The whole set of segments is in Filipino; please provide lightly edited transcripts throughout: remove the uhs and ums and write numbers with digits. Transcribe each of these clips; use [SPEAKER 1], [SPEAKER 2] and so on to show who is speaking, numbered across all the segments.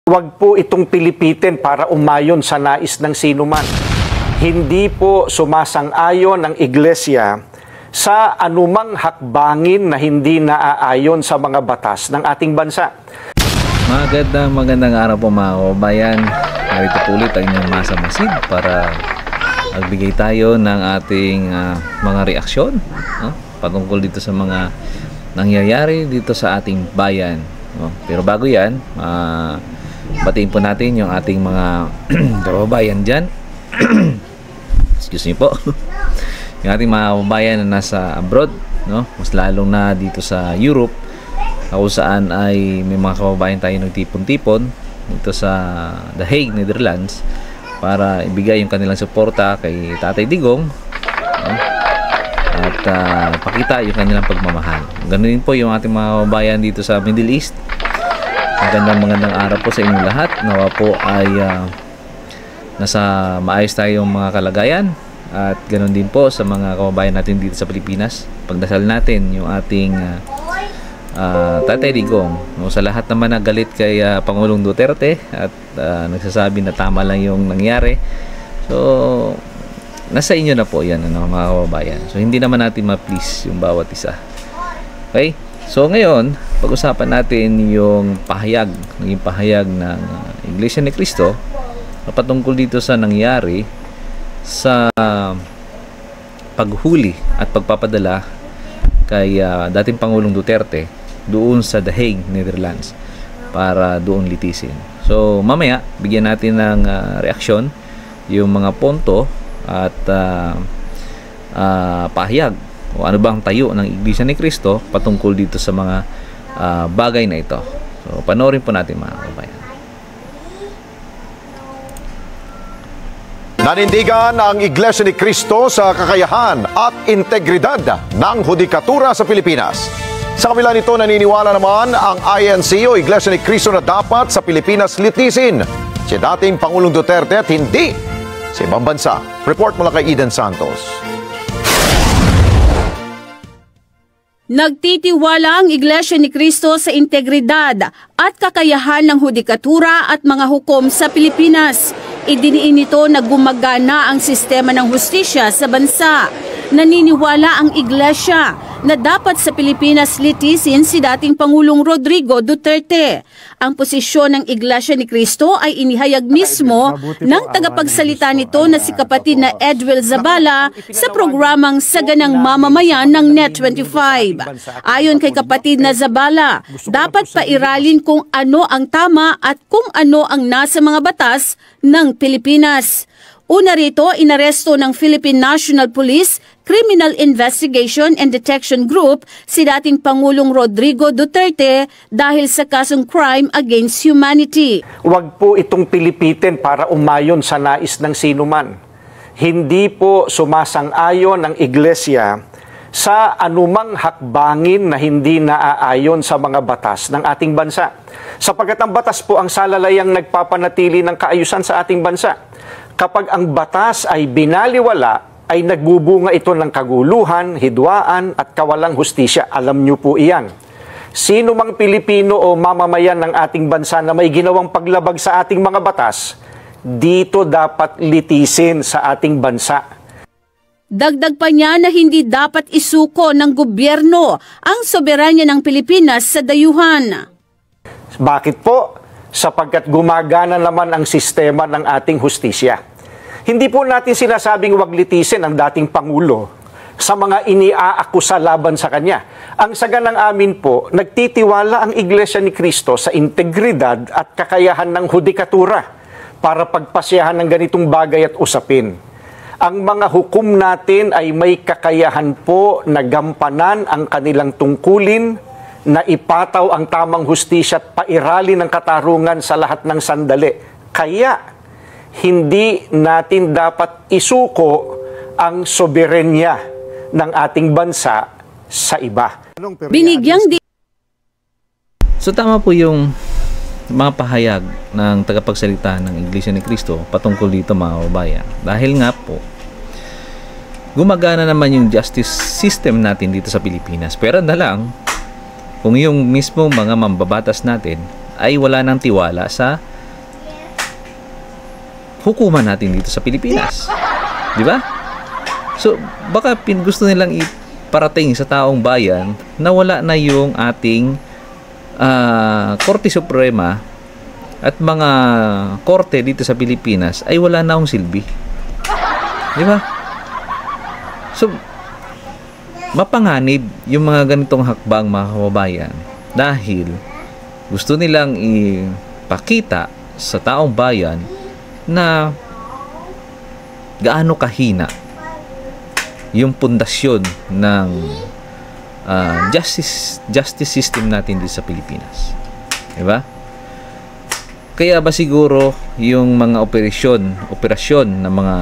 [SPEAKER 1] Huwag po itong pilipitin para umayon sa nais ng sinuman. Hindi po sumasang-ayon ang iglesia sa anumang hakbangin na hindi naaayon sa mga batas ng ating bansa.
[SPEAKER 2] Magandang araw po mga kababayan. Narito po ulit ang inyong Masa Masid para magbigay tayo ng ating mga reaksyon patungkol dito sa mga nangyayari dito sa ating bayan. Pero bago yan, batiin po natin yung ating mga kababayan dyan. Excuse me po. Yung ating mga kababayan na nasa abroad, mas lalong na dito sa Europe, kung saan ay may mga kababayan tayo nagtipon-tipon dito sa The Hague, Netherlands, para ibigay yung kanilang suporta kay Tatay Digong, at pakita yung kanilang pagmamahal. Ganun din po yung ating mga kababayan dito sa Middle East. Magandang araw po sa inyong lahat. Nawa po ay nasa maayos tayong mga kalagayan, at ganoon din po sa mga kababayan natin dito sa Pilipinas. Pagdasal natin yung ating Tatay Digong. Sa lahat naman na galit kay Pangulong Duterte at nagsasabi na tama lang yung nangyari, so nasa inyo na po yan, mga kababayan. So hindi naman natin ma-please yung bawat isa. Okay? So ngayon, pag-usapan natin yung naging pahayag ng Iglesia ni Cristo patungkol dito sa nangyari sa paghuli at pagpapadala kay dating Pangulong Duterte doon sa The Hague, Netherlands, para doon litisin. So mamaya, bigyan natin ng reaksyon yung mga punto at pahayag o ano bang tayo ng Iglesia ni Cristo patungkol dito sa mga bagay na ito. So panoorin po natin mga kababayan.
[SPEAKER 3] Nanindigan ang Iglesia ni Cristo sa kakayahan at integridad ng hudikatura sa Pilipinas. Sa kabila nito, naniniwala naman ang INC o Iglesia ni Cristo na dapat sa Pilipinas litisin si dating Pangulong Duterte at hindi sa ibang bansa. Report mula kay Eden Santos.
[SPEAKER 4] Nagtitiwala ang Iglesia ni Cristo sa integridad at kakayahan ng hudikatura at mga hukom sa Pilipinas. Idiniin nito na gumagana ang sistema ng hustisya sa bansa. Naniniwala ang Iglesia na dapat sa Pilipinas litisin si dating Pangulong Rodrigo Duterte. Ang posisyon ng Iglesia ni Cristo ay inihayag mismo ng tagapagsalita nito na si kapatid na Edwel Zabala sa programang Saganang Mamamayan ng Net25. Ayon kay kapatid na Zabala, dapat pairalin kung ano ang tama at kung ano ang nasa mga batas ng Pilipinas. Una rito, inaresto ng Philippine National Police Criminal Investigation and Detection Group si dating Pangulong Rodrigo Duterte dahil sa kasong crime against humanity.
[SPEAKER 1] Huwag po itong pilipitin para umayon sa nais ng sinuman. Hindi po sumasang-ayon ang iglesia sa anumang hakbangin na hindi naaayon sa mga batas ng ating bansa. Sapagkat ang batas po ang salalayang nagpapanatili ng kaayusan sa ating bansa. Kapag ang batas ay binaliwala, ay nagbubunga ito ng kaguluhan, hidwaan at kawalang hustisya. Alam niyo po iyan. Sino mang Pilipino o mamamayan ng ating bansa na may ginawang paglabag sa ating mga batas, dito dapat litisin sa ating bansa.
[SPEAKER 4] Dagdag pa niya na hindi dapat isuko ng gobyerno ang soberanya ng Pilipinas sa dayuhan.
[SPEAKER 1] Bakit po? Sapagkat gumagana naman ang sistema ng ating hustisya. Hindi po natin sinasabing wag litisin ang dating Pangulo sa mga iniaakusa laban sa kanya. Ang saganang amin po, nagtitiwala ang Iglesia ni Cristo sa integridad at kakayahan ng hudikatura para pagpasyahan ng ganitong bagay at usapin. Ang mga hukom natin ay may kakayahan po na gampanan ang kanilang tungkulin, na ipataw ang tamang hustisya at pairali ng katarungan sa lahat ng sandali. Kaya, hindi natin dapat isuko ang soberenya ng ating bansa sa iba.
[SPEAKER 2] So tama po yung mga pahayag ng tagapagsalita ng Iglesia ni Cristo patungkol dito mga kababayan. Dahil nga po, gumagana naman yung justice system natin dito sa Pilipinas. Pero na lang, kung yung mismo mga mambabatas natin ay wala nang tiwala sa hukuman natin dito sa Pilipinas. Di ba? So, baka gusto nilang iparating sa taong bayan na wala na yung ating Korte Suprema at mga korte dito sa Pilipinas ay wala na akong silbi. Di ba? So, mapanganib yung mga ganitong hakbang, mga kababayan, dahil gusto nilang ipakita sa taong bayan na gaano kahina yung pundasyon ng justice system natin dito sa Pilipinas. Di ba? Kaya ba siguro yung mga operasyon ng mga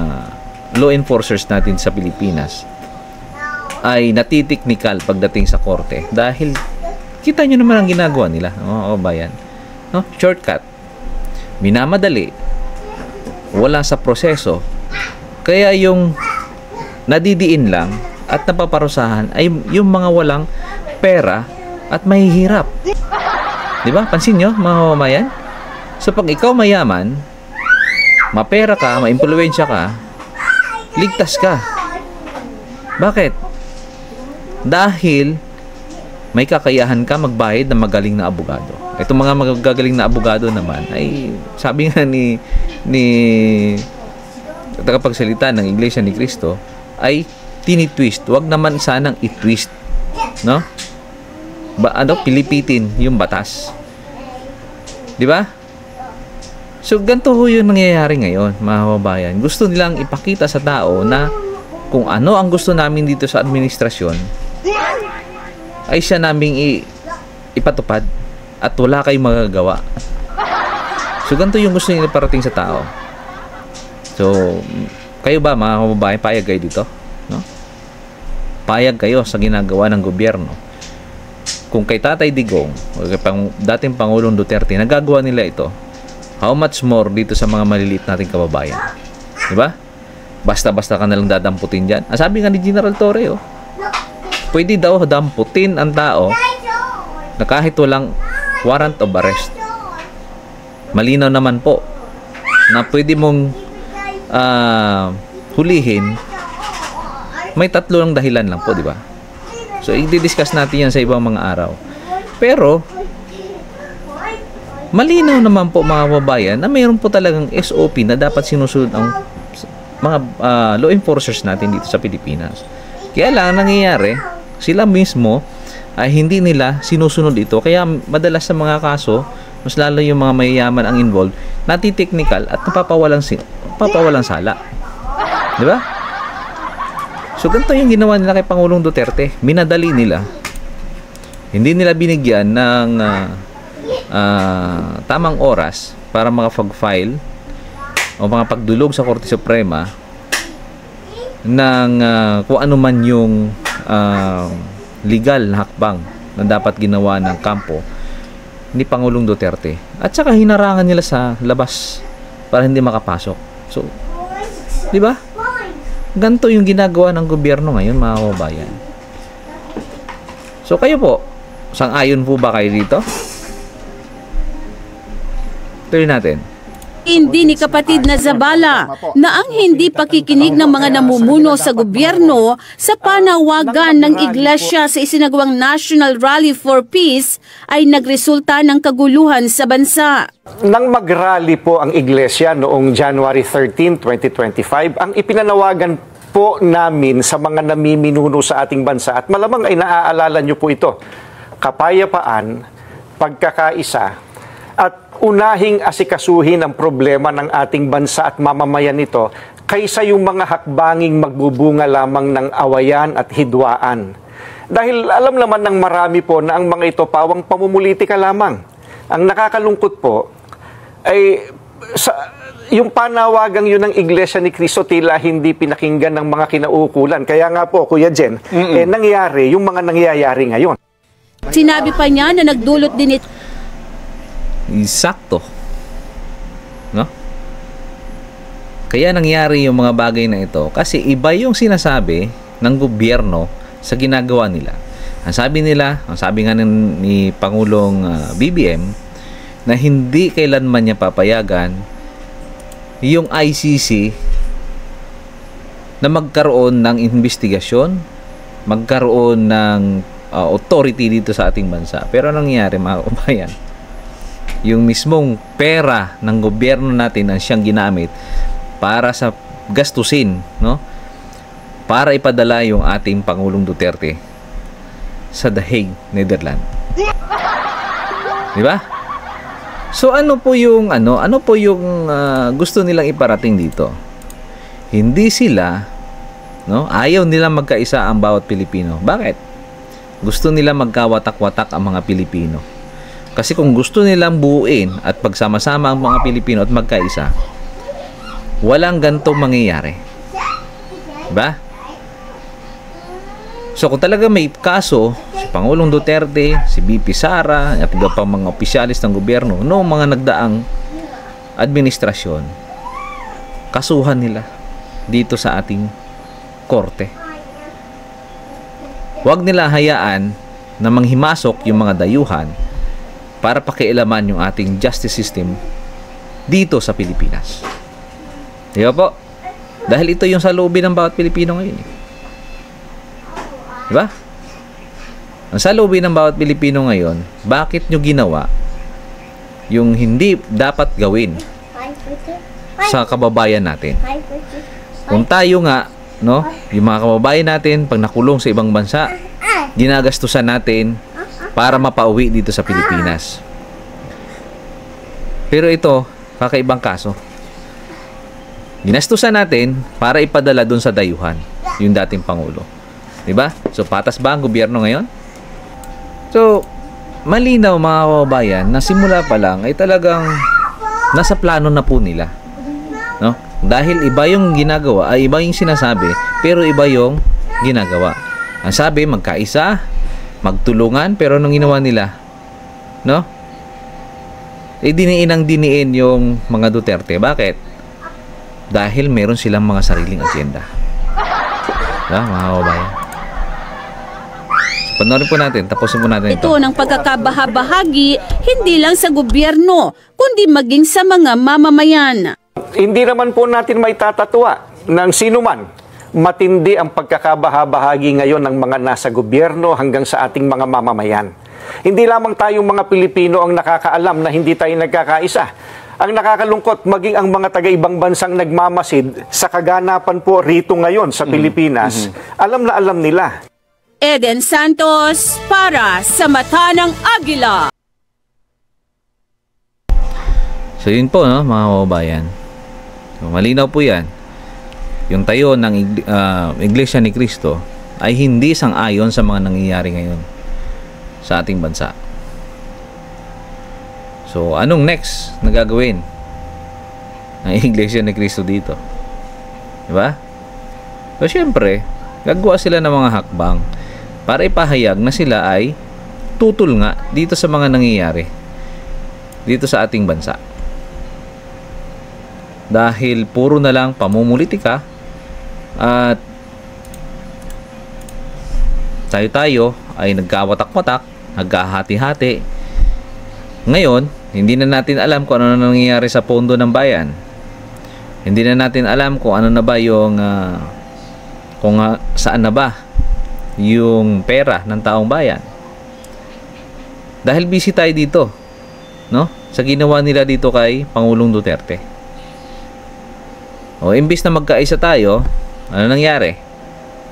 [SPEAKER 2] law enforcers natin sa Pilipinas ay natitiknikal pagdating sa korte dahil kita nyo naman ang ginagawa nila, bayan. No? Shortcut. Minamadali. Wala sa proseso. Kaya yung nadidiin lang at napaparusahan ay yung mga walang pera at mahihirap. Di ba? Pansin nyo, mga kababayan? So, pag ikaw mayaman, mapera ka, maimpluwensya ka, ligtas ka. Bakit? Dahil may kakayahan ka magbayad ng magaling na abogado. Itong mga magagaling na abogado naman ay sabi nga ni tagapagsalita ng Iglesia ni Cristo ay tinitwist. Huwag naman sanang itwist, no? Pilipitin yung batas. 'Di ba? So, ganito ho yung nangyayari ngayon, mga kababayan. Gusto nilang ipakita sa tao na kung ano ang gusto namin dito sa administrasyon, ay siya naming ipatupad at wala kayong magagawa. So, ganito yung gusto nila parating sa tao. So, kayo ba, mga kababayan, payag kayo dito? No? Payag kayo sa ginagawa ng gobyerno. Kung kay Tatay Digong, o kay dating Pangulong Duterte, nagagawa nila ito, how much more dito sa mga maliliit nating kababayan? Diba? Basta-basta ka nalang dadamputin dyan. Sabi nga ni General Torre, pwede daw damputin ang tao na kahit walang warrant of arrest. Malinaw naman po na pwede mong hulihin, may 3 lang dahilan lang po, diba? So, i-discuss natin yan sa ibang mga araw. Pero, malinaw naman po, mga kababayan, na mayroon po talagang SOP na dapat sinusunod ang mga law enforcers natin dito sa Pilipinas. Kaya lang, nangyayari, sila mismo ay hindi nila sinusunod ito. Kaya madalas sa mga kaso, mas lalo yung mga mayayaman ang involved, natiteknikal at napapawalang sala. Di ba? So, ganito yung ginawa nila kay Pangulong Duterte. Minadali nila. Hindi nila binigyan ng tamang oras para makapag-file o mga pagdulog sa Korte Suprema ng kung ano man yung legal na hakbang na dapat ginawa ng kampo ni Pangulong Duterte. At saka hinarangan nila sa labas para hindi makapasok. So, di ba? Ganito yung ginagawa ng gobyerno ngayon, mga kababayan. So, kayo po, sang-ayon po ba kayo dito? Tuloy natin.
[SPEAKER 4] Hindi ni kapatid na Zabala na ang hindi pakikinig ng mga namumuno sa gobyerno sa panawagan ng iglesia sa isinagawang National Rally for Peace ay nagresulta ng kaguluhan sa bansa.
[SPEAKER 1] Nang mag-rally po ang iglesia noong January 13, 2025, ang ipinanawagan po namin sa mga namiminuno sa ating bansa, at malamang ay naaalala nyo po ito, kapayapaan, pagkakaisa, at unahing asikasuhin ang problema ng ating bansa at mamamayan nito kaysa yung mga hakbanging magbubunga lamang ng awayan at hidwaan. Dahil alam naman ng marami po na ang mga ito pawang pamumulitika lamang. Ang nakakalungkot po ay yung panawagang yun ng Iglesia ni Cristo tila hindi pinakinggan ng mga kinauukulan. Kaya nga po, Kuya Jen, nangyari yung mga nangyayari ngayon.
[SPEAKER 4] Sinabi pa niya na nagdulot din ito.
[SPEAKER 2] Sakto. No? Kaya nangyari yung mga bagay na ito kasi iba yung sinasabi ng gobyerno sa ginagawa nila. Ang sabi nga ni Pangulong BBM na hindi kailanman niya papayagan yung ICC na magkaroon ng investigasyon, magkaroon ng authority dito sa ating bansa. Pero anong nangyari, mga kabayan? Yung mismong pera ng gobyerno natin ang siyang ginamit para sa gastusin, no? Para ipadala yung ating Pangulong Duterte sa The Hague, Netherlands. Di ba? So ano po yung gusto nilang iparating dito? Hindi sila, no? Ayaw nila magkaisa ang bawat Pilipino. Bakit? Gusto nila magkawatak-watak ang mga Pilipino. Kasi kung gusto nilang buuin at pagsama-sama ang mga Pilipino at magkaisa, walang ganitong mangyayari. Diba? So kung talaga may kaso, si Pangulong Duterte, si BP Sara, at iba pang mga opisyalis ng gobyerno, noong mga nagdaang administrasyon, kasuhan nila dito sa ating korte. Huwag nila hayaan na manghimasok yung mga dayuhan para pakialaman yung ating justice system dito sa Pilipinas. Di ba po? Dahil ito yung saloobin ng bawat Pilipino ngayon. Di ba? Ang saloobin ng bawat Pilipino ngayon, bakit nyo ginawa yung hindi dapat gawin sa kababayan natin? Kung tayo nga, no, yung mga kababayan natin, pag nakulong sa ibang bansa, ginagastusan natin para mapauwi dito sa Pilipinas. Pero ito, kakaibang kaso. Ginastusan natin para ipadala dun sa dayuhan, yung dating Pangulo. Diba? So, patas ba ang gobyerno ngayon? So, malinaw mga kababayan na simula pa lang ay talagang nasa plano na po nila. No? Dahil iba yung ginagawa, ay iba yung sinasabi, pero iba yung ginagawa. Ang sabi, magkaisa, magtulungan, pero anong ginawa nila? No? Diniin yung mga Duterte. Bakit? Dahil meron silang mga sariling agenda. Diba, mga kababayan? Panoorin po natin, tapusin po natin ito.
[SPEAKER 4] Ito ng pagkakabahabahagi, hindi lang sa gobyerno, kundi maging sa mga mamamayan.
[SPEAKER 1] Hindi naman po natin may tatatwa ng sino man. Matindi ang pagkakabahabahagi ngayon ng mga nasa gobyerno hanggang sa ating mga mamamayan. Hindi lamang tayong mga Pilipino ang nakakaalam na hindi tayo nagkakaisa. Ang nakakalungkot, maging ang mga taga-ibang bansang nagmamasid sa kaganapan po rito ngayon sa Pilipinas, alam na alam nila.
[SPEAKER 4] Eden Santos para sa Mata ng Agila.
[SPEAKER 2] So yun po, no, mga kababayan. So, malinaw po yan. Yung tayo ng Iglesia ni Cristo ay hindi sang-ayon sa mga nangyayari ngayon sa ating bansa. So anong next na gagawin ng Iglesia ni Cristo dito? Diba? So syempre, gagawa sila ng mga hakbang para ipahayag na sila ay tutol nga dito sa mga nangyayari dito sa ating bansa. Dahil puro na lang pamumulitika at tayo ay nagkawatak-watak, nagkahati-hati. Ngayon, hindi na natin alam kung ano na nangyayari sa pondo ng bayan. Hindi na natin alam kung ano na ba yung saan na ba yung pera ng taong bayan. Dahil busy tayo dito, no? Sa ginawa nila dito kay Pangulong Duterte. O imbis na magkaisa tayo, ano nangyari?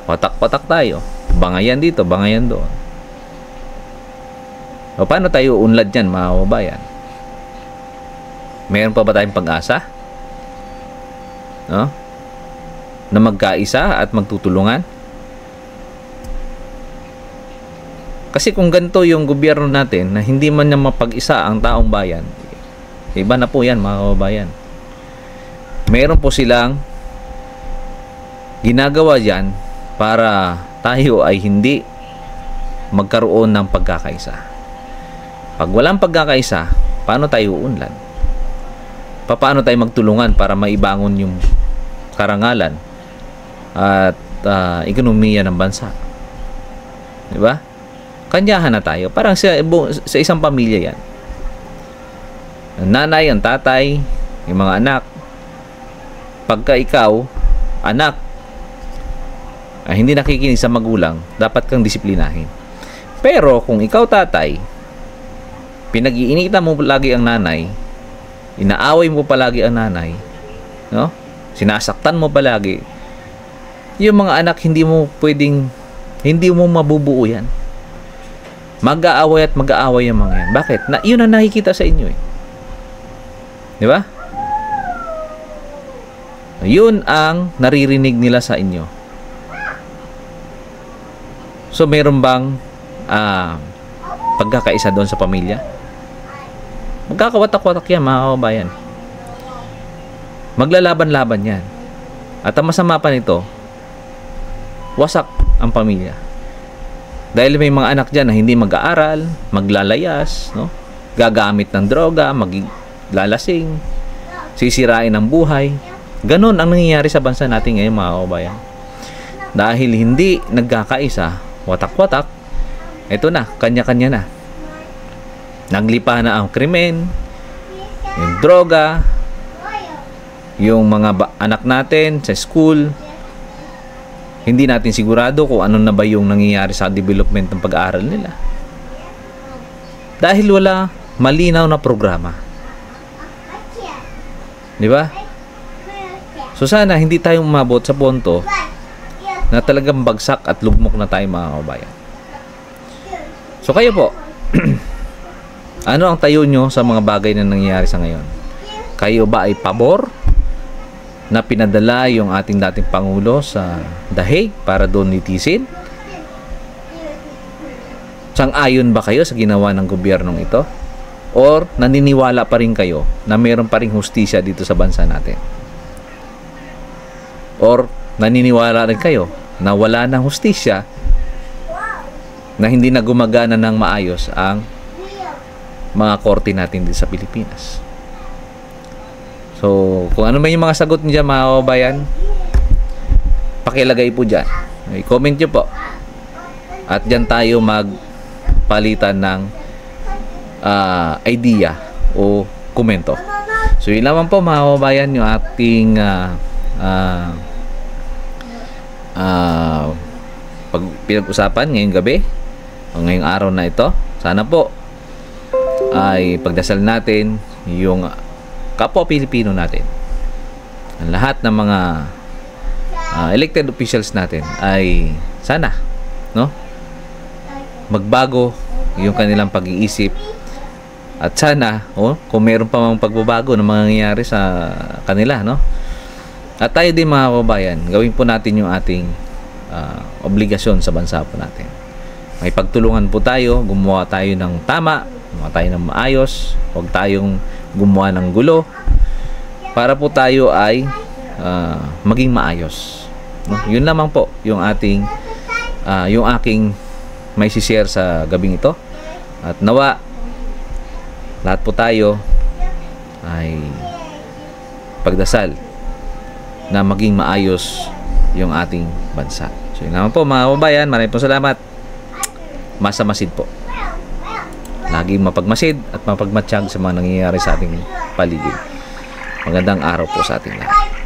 [SPEAKER 2] Patak-patak tayo. Bangayan dito, bangayan doon. O paano tayo unlad yan, mga kababayan? Meron pa ba tayong pag-asa? No? Na magkaisa at magtutulungan? Kasi kung ganito yung gobyerno natin na hindi man niya mapag-isa ang taong bayan, iba na po yan, mga kababayan. Meron po silang ginagawa dyan para tayo ay hindi magkaroon ng pagkakaisa. Pag walang pagkakaisa, paano tayo uunlad? Paano tayo magtulungan para maibangon yung karangalan at ekonomiya ng bansa? Diba? Kanyahan na tayo. Parang sa isang pamilya yan. Ang nanay, ang tatay, yung mga anak, pagka ikaw, anak, hindi nakikinig sa magulang, dapat kang disiplinahin. Pero kung ikaw tatay, pinag-iinitan mo lagi ang nanay, inaaway mo palagi ang nanay, no? Sinasaktan mo palagi, yung mga anak hindi mo mabubuo yan. Mag-aaway at mag-aaway yung mga yan. Bakit? Yun ang nakikita sa inyo eh. Di ba? Yun ang naririnig nila sa inyo. So, meron bang pagkakaisa doon sa pamilya? Magkakawatak-watak yan, mga kababayan. Maglalaban-laban yan. At ang masama pa nito, wasak ang pamilya. Dahil may mga anak dyan na hindi mag-aaral, maglalayas, no? Gagamit ng droga, maglalasing, sisirain ang buhay. Ganon ang nangyayari sa bansa natin ngayon, mga kababayan. Dahil hindi nagkakaisa, watak-watak, ito na, kanya-kanya na. Naglipa na ang krimen, yung droga, yung mga anak natin sa school. Hindi natin sigurado kung ano na ba yung nangyayari sa development ng pag-aaral nila. Dahil wala malinaw na programa. Di ba? So sana hindi tayo umabot sa punto na talagang bagsak at lugmok na tayo, mga kababayan. So kayo po, ano ang tayo nyo sa mga bagay na nangyayari sa ngayon? Kayo ba ay pabor na pinadala yung ating dating Pangulo sa The Hague para doon litisin? Sang-ayon ba kayo sa ginawa ng gobyernong ito? Or naniniwala pa rin kayo na meron pa rin hustisya dito sa bansa natin? Or naniniwala rin kayo na wala nang hustisya, na hindi na gumagana ng maayos ang mga korte natin dito sa Pilipinas? So, kung ano man yung mga sagot niya, mga kababayan, pakilagay po dyan. I-comment nyo po. At dyan tayo magpalitan ng idea o komento. So, yun naman po, mga kababayan, yung ating pinag-usapan ngayong gabi o ngayong araw na ito. Sana po ay pagdasal natin yung kapwa Pilipino natin. Ang lahat ng mga elected officials natin ay sana, no, magbago yung kanilang pag-iisip. At sana, kung meron pa mga pagbabago na mangyayari sa kanila, no? At tayo din, mga kababayan, gawin po natin yung ating obligasyon sa bansa po natin. May pagtulungan po tayo, gumawa tayo ng tama, gumawa tayo ng maayos, huwag tayong gumawa ng gulo, para po tayo ay maging maayos, no? Yun lamang po yung ating yung aking may share sa gabing ito. At nawa lahat po tayo ay pagdasal na maging maayos yung ating bansa. So yun naman po, mga kababayan, maraming po salamat. Masamasid po. Laging mapagmasid at mapagmatsyag sa mga nangyayari sa ating paligid. Magandang araw po sa ating lahat.